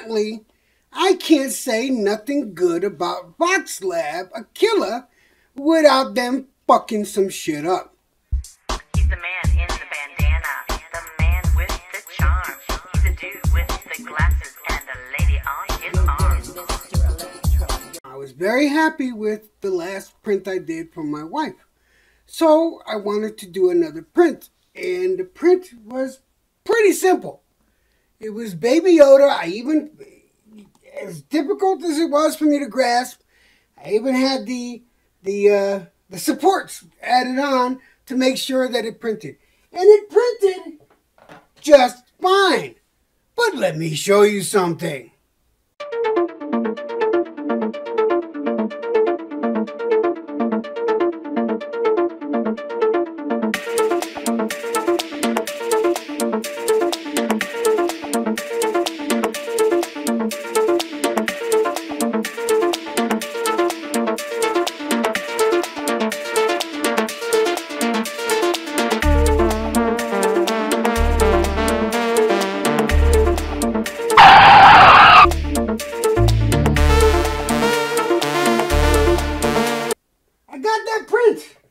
apparently, I can't say nothing good about VoxLab, a killer, without them fucking some shit up. He's the man in the bandana, the man with the charm. He's a dude with the glasses and a lady on his arm. I was very happy with the last print I did for my wife. So I wanted to do another print. And the print was pretty simple. It was Baby Yoda. As difficult as it was for me to grasp, I even had the supports added on to make sure that it printed. And it printed just fine. But let me show you something.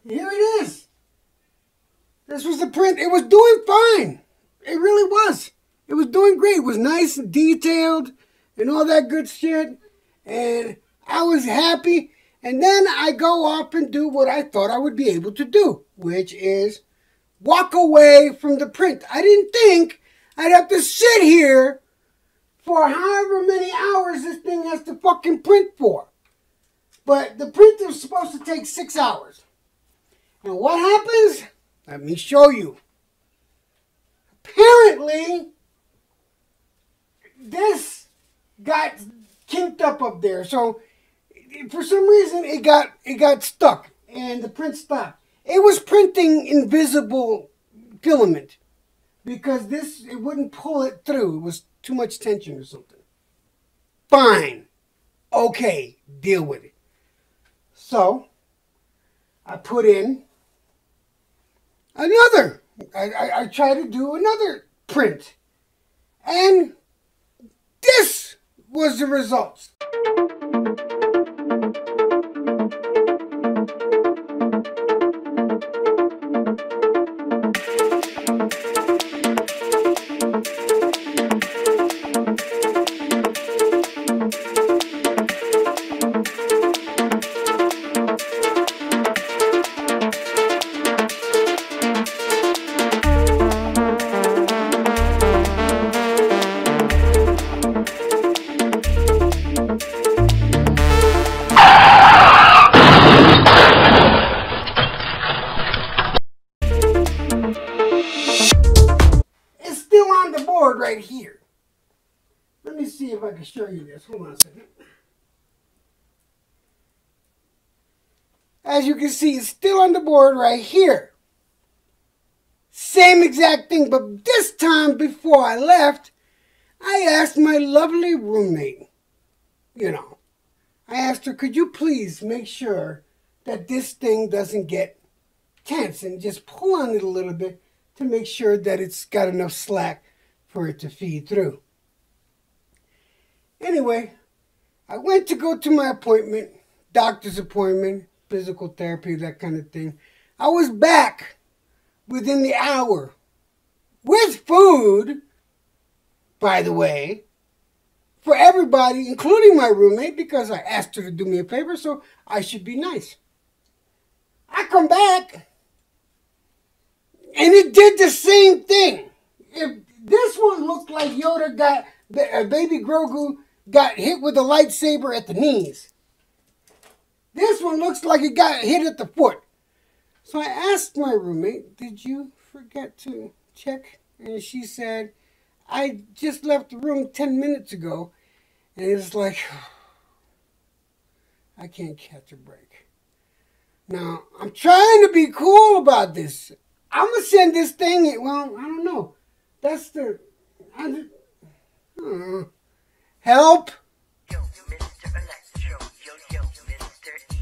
Here it is. This was the print. It was doing fine. It really was. It was doing great. It was nice and detailed and all that good shit. And I was happy. And then I go off and do what I thought I would be able to do, which is walk away from the print. I didn't think I'd have to sit here for however many hours this thing has to fucking print for. But the print was supposed to take 6 hours. And what happens? Let me show you. Apparently, this got kinked up there. So, for some reason, it got stuck. And the print stopped. It was printing invisible filament. Because it wouldn't pull it through. It was too much tension or something. Fine. Okay, deal with it. So, I put in another. I tried to do another print. And this was the results. Right here. Let me see if I can show you this. Hold on a second. As you can see, it's still on the board right here. Same exact thing, but this time before I left, I asked my lovely roommate, I asked her, could you please make sure that this thing doesn't get tense and just pull on it a little bit to make sure that it's got enough slack for it to feed through. Anyway, I went to go to my appointment, doctor's appointment, physical therapy, that kind of thing. I was back within the hour with food, by the way, for everybody, including my roommate, because I asked her to do me a favor, so I should be nice. I come back, and it did the same thing. This one looked like Yoda baby Grogu got hit with a lightsaber at the knees. This one looks like it got hit at the foot. So I asked my roommate, did you forget to check? And she said, I just left the room 10 minutes ago. And it's like, I can't catch a break. Now, I'm trying to be cool about this. I'm going to send this thing, well, I don't know. That's the... Help! Yo, Mr. Electro, yo, Mr. E.